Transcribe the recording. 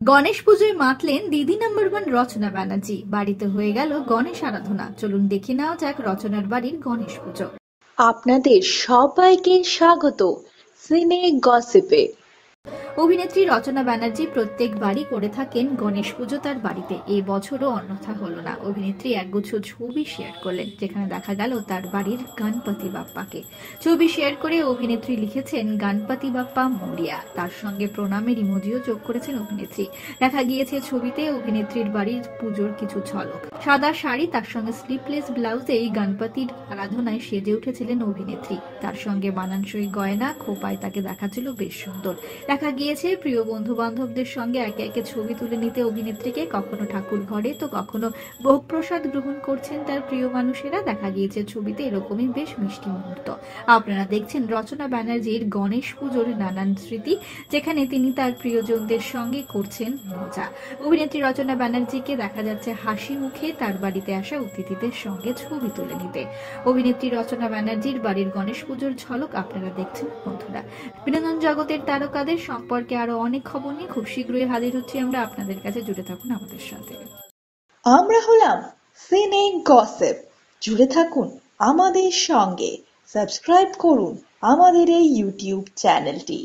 গণেশ পুজোয় মাতলেন দিদি নাম্বার 1 রচনা ব্যানার্জি। বাড়িতে হয়ে গেল গণেশ আরাধনা। চলুন দেখে নেওয়া যাক রচনার বাড়ির গণেশ পুজো। আপনাদের সবাইকে স্বাগত সিনে গসিপে। অভিনেত্রী রচনা ব্যানার্জি প্রত্যেকবারই করে থাকেন গণেশ পুজো তার বাড়িতে। এই বছরও অন্যথা হলো না। অভিনেত্রী একগুচ্ছ ছবি শেয়ার করলেন, যেখানে দেখা গেল তার বাড়ির গণপতি বাপ্পাকে। ছবি শেয়ার করে অভিনেত্রী লিখেছেন, গণপতি বাপ্পা মোরিয়া। তার সঙ্গে প্রণামের ইমোজিও যোগ করেছেন অভিনেত্রী। দেখা গিয়েছে ছবিতে অভিনেত্রীর বাড়ির পুজোর কিছু ঝলক। সাদা শাড়ি, তার সঙ্গে স্লিপলেস ব্লাউজে এই গণপতির আরাধনায় সেজে উঠেছিলেন অভিনেত্রী। তার সঙ্গে মানানসই গয়না, খোপায় তাকে দেখাচ্ছিল বেশ সুন্দর। দেখা গিয়েছে প্রিয় বন্ধু বান্ধবদের সঙ্গে একে একে ছবি তুলে নিতে অভিনেত্রীকে। কখনো ঠাকুর ঘরে তো কখনো ভোগ প্রসাদ গ্রহণ করছেন তার প্রিয় মানুষেরা। দেখা গিয়েছে ছবিতে এরকমই বেশ মিষ্টি মুহূর্ত। আপনারা দেখছেন রচনা ব্যানার্জির গণেশ পুজোর নানান স্মৃতি, যেখানে তিনি তার প্রিয়জনদের সঙ্গে করছেন মজা। অভিনেত্রী রচনা ব্যানার্জিকে দেখা যাচ্ছে হাসি মুখে তার বাড়িতে আসা অতিথিদের সঙ্গে ছবি তুলে নিতে। অভিনেত্রী রচনা ব্যানার্জির বাড়ির গণেশ পুজোর ঝলক আপনারা দেখছেন বন্ধুরা। বিনোদন জগতের তারকাদের সম্পর্কে আরো অনেক খবর নিয়ে খুব শীঘ্রই হাজির হচ্ছি আমরা আপনাদের কাছে। জুড়ে থাকুন আমাদের সাথে। আমরা হলাম সিনে গসিপ। জুড়ে থাকুন আমাদের সঙ্গে, সাবস্ক্রাইব করুন আমাদের এই ইউটিউব চ্যানেলটি।